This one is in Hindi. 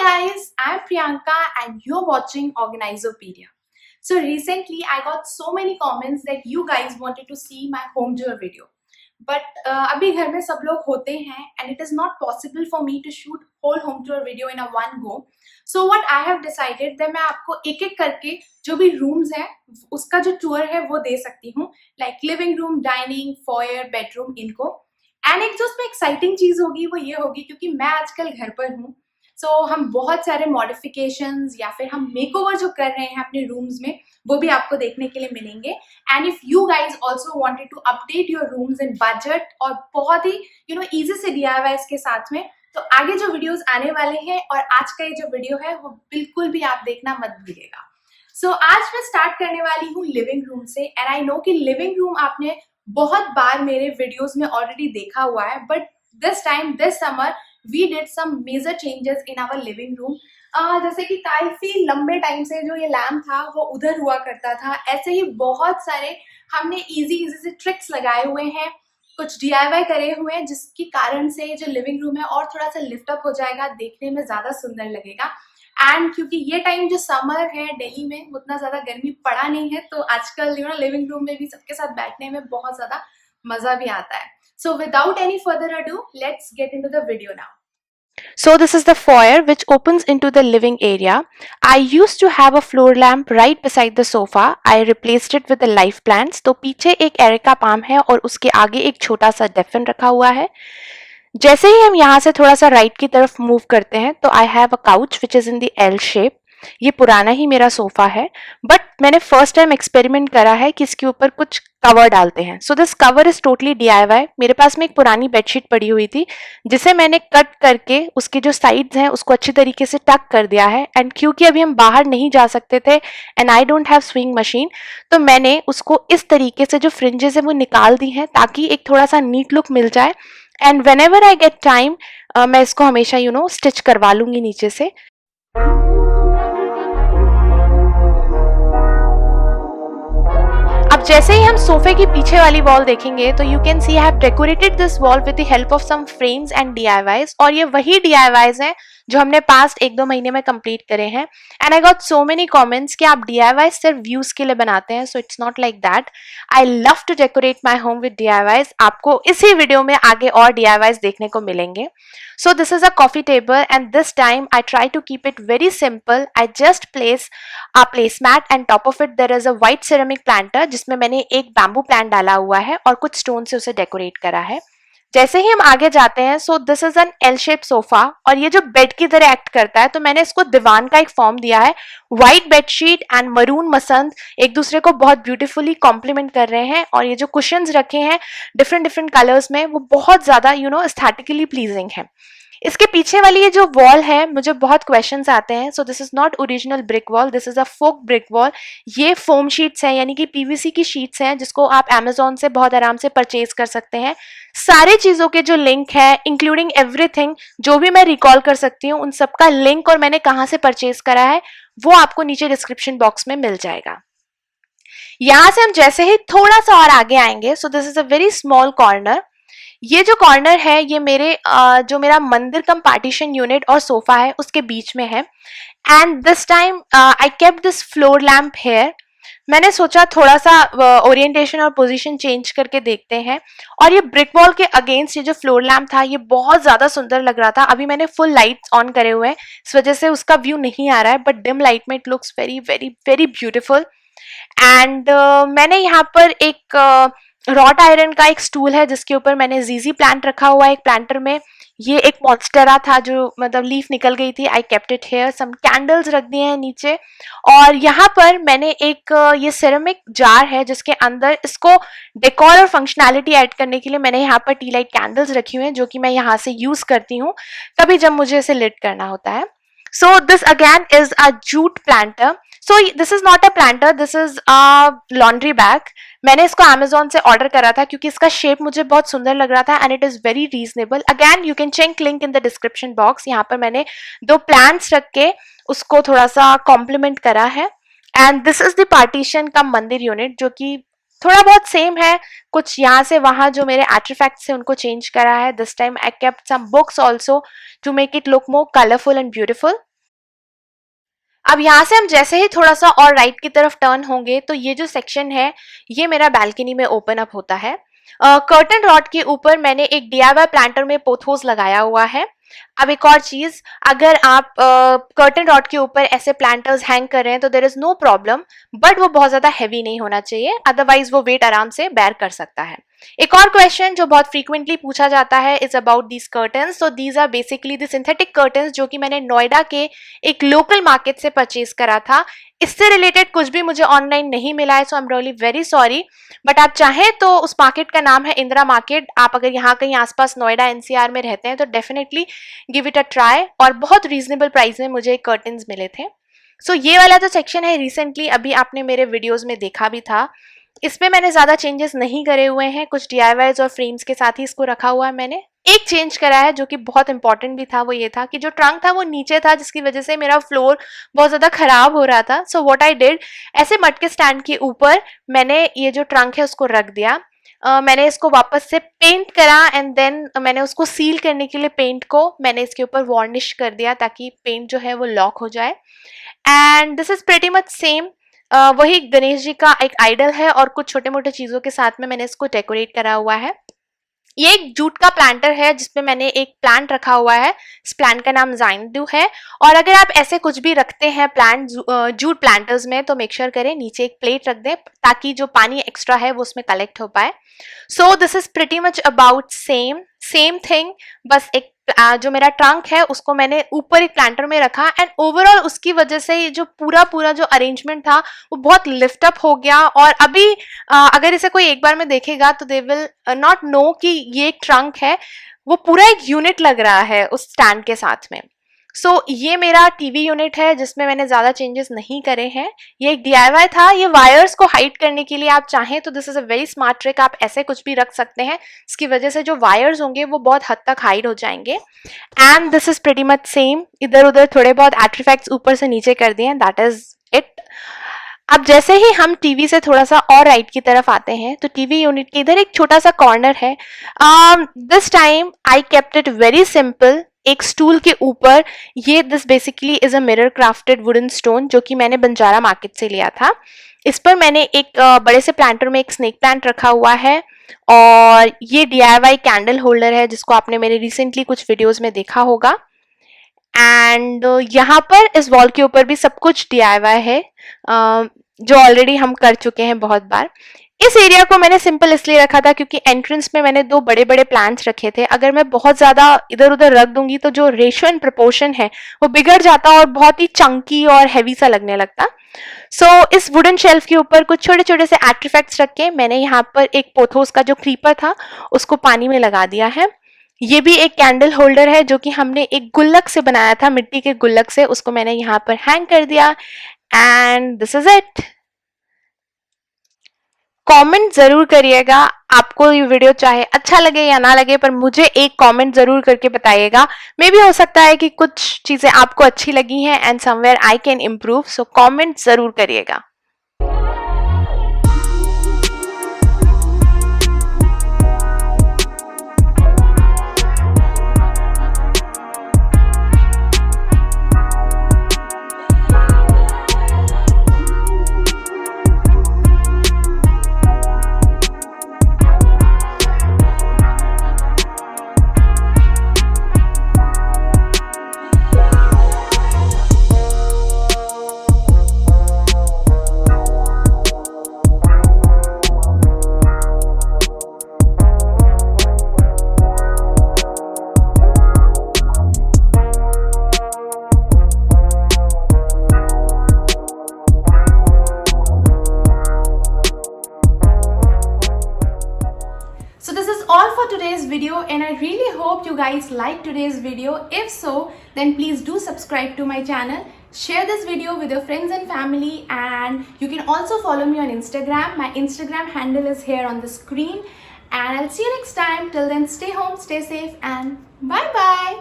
guys, I'm Priyanka and you're watching Organizopedia. So recently I got so many comments that you guys wanted to see my home tour video. But अभी घर में सब लोग होते हैं and it is not possible for me to shoot whole home tour video in a one go. So what I have decided that मैं आपको एक एक करके जो भी rooms हैं उसका जो tour है वो दे सकती हूँ, like living room, dining, foyer, bedroom इनको. And एक जो उसमें exciting चीज़ होगी वो ये होगी क्योंकि मैं आजकल घर पर हूँ. हम बहुत सारे मॉडिफिकेशंस या फिर हम मेकओवर जो कर रहे हैं अपने रूम्स में वो भी आपको देखने के लिए मिलेंगे. And if you guys also wanted to update your rooms in budget और बहुत ही इजी से DIYs के साथ में, तो आगे जो वीडियोस आने वाले हैं और आज का ये जो वीडियो है वो बिल्कुल भी आप देखना मत भूलिएगा. आज मैं स्टार्ट करने वाली हूँ लिविंग रूम से. एंड आई नो कि लिविंग रूम आपने बहुत बार मेरे वीडियोज में ऑलरेडी देखा हुआ है, but this summer we did some major changes in our living room. जैसे कि काफी लंबे टाइम से जो ये लैम्प था वो उधर हुआ करता था. ऐसे ही बहुत सारे हमने इजी से ट्रिक्स लगाए हुए हैं, कुछ DIY करे हुए हैं, जिसके कारण से जो लिविंग रूम है और थोड़ा सा लिफ्ट अप हो जाएगा, देखने में ज्यादा सुंदर लगेगा. एंड क्योंकि ये टाइम जो समर है दिल्ली में उतना ज्यादा गर्मी पड़ा नहीं है, तो आजकल लिविंग रूम में भी सबके साथ बैठने में बहुत ज्यादा मजा भी आता है. So without any further ado, let's get into the video now. So this is the foyer which opens into the living area. I used to have a floor lamp right beside the sofa. I replaced it with the life plants. तो पीछे एक एरिका पाम है और उसके आगे एक छोटा सा डेफिन रखा हुआ है. जैसे ही हम यहाँ से थोड़ा सा राइट की तरफ मूव करते हैं तो I have a couch which is in the L shape. ये पुराना ही मेरा सोफा है, बट मैंने फर्स्ट टाइम एक्सपेरिमेंट करा है कि इसके ऊपर कुछ कवर डालते हैं. So this cover is totally DIY. मेरे पास में एक पुरानी बेडशीट पड़ी हुई थी जिसे मैंने कट करके उसके जो साइड्स हैं उसको अच्छी तरीके से टक कर दिया है. एंड क्योंकि अभी हम बाहर नहीं जा सकते थे and I don't have swing machine, तो मैंने उसको इस तरीके से जो फ्रिंजेस है वो निकाल दी हैं ताकि एक थोड़ा सा नीट लुक मिल जाए. And when ever I get time मैं इसको हमेशा स्टिच करवा लूंगी नीचे से. अब जैसे ही हम सोफे की पीछे वाली वॉल देखेंगे तो you can see I have decorated this wall with the help of some frames and DIYs. और ये वही DIYs हैं जो हमने पास्ट 1-2 महीने में कंप्लीट करे हैं. And I got so many comments कि आप DIYs सिर्फ व्यूज के लिए बनाते हैं. So it's not like that. I love to decorate my home with DIYs. आपको इसी वीडियो में आगे और DIYs देखने को मिलेंगे. So this is a coffee table and this time I try to keep it very simple. I just place a placemat and top of it there is a white ceramic planter जिसमें मैंने एक बैम्बू प्लांट डाला हुआ है और कुछ स्टोन से उसे डेकोरेट करा है. जैसे ही हम आगे जाते हैं so this is an L shape sofa और ये जो बेड की तरह एक्ट करता है, तो मैंने इसको दीवान का एक फॉर्म दिया है. White bedsheet and maroon Masand एक दूसरे को बहुत ब्यूटीफुली कॉम्प्लीमेंट कर रहे हैं. और ये जो कुशन्स रखे हैं डिफरेंट कलर्स में वो बहुत ज्यादा एस्थेटिकली प्लीजिंग है. इसके पीछे वाली ये जो वॉल है मुझे बहुत क्वेश्चंस आते हैं. So this is not original brick wall, this is a faux brick wall. ये फोम शीट्स हैं यानी कि PVC की शीट्स हैं जिसको आप Amazon से बहुत आराम से परचेज कर सकते हैं. सारे चीजों के जो लिंक है इंक्लूडिंग एवरीथिंग जो भी मैं रिकॉल कर सकती हूँ उन सबका लिंक और मैंने कहाँ से परचेज करा है वो आपको नीचे डिस्क्रिप्शन बॉक्स में मिल जाएगा. यहाँ से हम जैसे ही थोड़ा सा और आगे आएंगे so this is a very small corner. ये जो कॉर्नर है ये जो मेरा मंदिर कम पार्टीशन यूनिट और सोफा है उसके बीच में है. And this time I kept this floor lamp here. मैंने सोचा थोड़ा सा ओरिएंटेशन और पोजीशन चेंज करके देखते हैं. और ये ब्रिक वॉल के अगेंस्ट ये जो फ्लोर लैम्प था ये बहुत ज्यादा सुंदर लग रहा था. अभी मैंने फुल लाइट्स ऑन करे हुए हैं इस वजह से उसका व्यू नहीं आ रहा है, बट डिम लाइट में it looks very very very beautiful. And मैंने यहाँ पर एक रॉट आयरन का एक स्टूल है जिसके ऊपर मैंने जीजी प्लांट रखा हुआ है. एक प्लांटर में ये एक मॉन्स्टेरा था जो लीफ निकल गई थी. I kept it here. Some candles रख दिए हैं नीचे. और यहाँ पर मैंने एक ये सिरेमिक जार है जिसके अंदर इसको डेकोर और फंक्शनैलिटी ऐड करने के लिए मैंने यहाँ पर टी लाइट कैंडल्स रखी हुई हैं जो कि मैं यहाँ से यूज करती हूँ कभी जब मुझे इसे लिट करना होता है. So this again is a jute planter. So this is not a planter, this is a laundry bag. मैंने इसको Amazon से ऑर्डर करा था क्योंकि इसका शेप मुझे बहुत सुंदर लग रहा था and it is very reasonable. Again you can check link in the description box. यहाँ पर मैंने 2 प्लांट्स रख के उसको थोड़ा सा कॉम्प्लीमेंट करा है. And this is the partition का मंदिर यूनिट जो कि थोड़ा बहुत सेम है. कुछ यहाँ से वहाँ जो मेरे आर्टिफैक्ट्स है उनको चेंज करा है. This time I kept some books also to make it look more colourful and beautiful. अब यहाँ से हम जैसे ही थोड़ा सा और राइट की तरफ टर्न होंगे तो ये जो सेक्शन है ये मेरा बालकनी में ओपन अप होता है। कर्टन रॉड के ऊपर मैंने एक डीआईवाई प्लांटर में पोथोस लगाया हुआ है। अब एक और चीज, अगर आप कर्टन रॉड के ऊपर ऐसे प्लांटर्स हैंग कर रहे हैं तो there is no problem, but वो बहुत ज्यादा हैवी नहीं होना चाहिए, अदरवाइज वो वेट आराम से बेयर कर सकता है। एक और क्वेश्चन जो बहुत फ्रीक्वेंटली पूछा जाता है is about these curtains. So these are basically the synthetic curtains जो कि मैंने नोएडा के एक लोकल मार्केट से परचेज करा था। इससे रिलेटेड कुछ भी मुझे ऑनलाइन नहीं मिला है, so I'm really very sorry. But आप चाहें तो उस मार्केट का नाम है इंदिरा मार्केट। आप अगर यहाँ कहीं आसपास नोएडा एनसीआर में रहते हैं तो definitely give it a try, और बहुत रीजनेबल प्राइस में मुझे कर्टन्स मिले थे। सो ये वाला जो सेक्शन है रिसेंटली अभी आपने मेरे वीडियोस में देखा भी था, इसमें मैंने ज्यादा चेंजेस नहीं करे हुए हैं, कुछ डीआईवाईज और फ्रेम्स के साथ ही इसको रखा हुआ है। मैंने एक चेंज करा है जो कि बहुत इंपॉर्टेंट भी था, वो ये था कि जो ट्रंक था वो नीचे था, जिसकी वजह से मेरा फ्लोर बहुत ज्यादा खराब हो रहा था। सो व्हाट आई डिड, ऐसे मटके स्टैंड के ऊपर मैंने ये जो ट्रंक है उसको रख दिया। मैंने इसको वापस से पेंट करा एंड देन मैंने उसको सील करने के लिए पेंट को मैंने इसके ऊपर वार्निश कर दिया ताकि पेंट जो है वो लॉक हो जाए। And this is pretty much same. वही गणेश जी का एक आइडल है और कुछ छोटे मोटे चीजों के साथ में मैंने इसको डेकोरेट करा हुआ है। ये एक जूट का प्लांटर है जिसमें मैंने एक प्लांट रखा हुआ है। इस प्लांट का नाम जाइंडू है। और अगर आप ऐसे कुछ भी रखते हैं प्लांट जूट प्लांटर्स में तो मेक श्योर करें नीचे एक प्लेट रख दें ताकि जो पानी एक्स्ट्रा है वो उसमें कलेक्ट हो पाए। सो this is pretty much about same thing. बस एक जो मेरा ट्रंक है उसको मैंने ऊपर एक प्लांटर में रखा एंड ओवरऑल उसकी वजह से ये जो पूरा जो अरेंजमेंट था वो बहुत लिफ्ट अप हो गया। और अभी अगर इसे कोई एक बार में देखेगा तो दे विल नॉट नो कि ये एक ट्रंक है, वो पूरा एक यूनिट लग रहा है उस स्टैंड के साथ में। सो ये मेरा टीवी यूनिट है जिसमें मैंने ज्यादा चेंजेस नहीं करे हैं। ये एक डीआईवाई था। ये वायर्स को हाइड करने के लिए आप चाहें तो this is a very smart trick, आप ऐसे कुछ भी रख सकते हैं इसकी वजह से जो वायर्स होंगे वो बहुत हद तक हाइड हो जाएंगे। And this is pretty much same. इधर उधर थोड़े बहुत आर्टिफैक्ट्स ऊपर से नीचे कर दिए, दैट इज इट। अब जैसे ही हम टीवी से थोड़ा सा और राइट की तरफ आते हैं तो टीवी यूनिट के इधर एक छोटा सा कॉर्नर है। This time I kept it very simple. एक स्टूल के ऊपर ये this basically is a mirror crafted wooden stone जो कि मैंने बंजारा मार्केट से लिया था। इस पर मैंने एक बड़े से प्लांटर में एक स्नेक प्लांट रखा हुआ है और ये डीआईवाई कैंडल होल्डर है जिसको आपने मेरे रिसेंटली कुछ वीडियोस में देखा होगा। एंड यहाँ पर इस वॉल के ऊपर भी सब कुछ डीआईवाई है जो ऑलरेडी हम कर चुके हैं बहुत बार। इस एरिया को मैंने सिंपल इसलिए रखा था क्योंकि एंट्रेंस में मैंने दो बड़े बड़े प्लांट्स रखे थे। अगर मैं बहुत ज्यादा इधर उधर रख दूंगी तो जो रेशियो एंड प्रपोर्शन है वो बिगड़ जाता और बहुत ही चंकी और हैवी सा लगने लगता। सो इस वुडन शेल्फ के ऊपर कुछ छोटे छोटे से आर्टिफैक्ट्स रख के मैंने यहाँ पर एक पोथोस का जो क्रीपर था उसको पानी में लगा दिया है। ये भी एक कैंडल होल्डर है जो कि हमने एक गुल्लक से बनाया था, मिट्टी के गुल्लक से, उसको मैंने यहाँ पर हैंग कर दिया। And this is it. Comment जरूर करिएगा आपको ये वीडियो चाहे अच्छा लगे या ना लगे, पर मुझे एक कमेंट जरूर करके बताइएगा। मे भी हो सकता है कि कुछ चीजें आपको अच्छी लगी हैं and somewhere I can improve. So comment जरूर करिएगा। So this is all for today's video and I really hope you guys liked today's video. If so, then please do subscribe to my channel. Share this video with your friends and family, and you can also follow me on Instagram. My Instagram handle is here on the screen, and I'll see you next time. Till then, stay home, stay safe, and bye bye.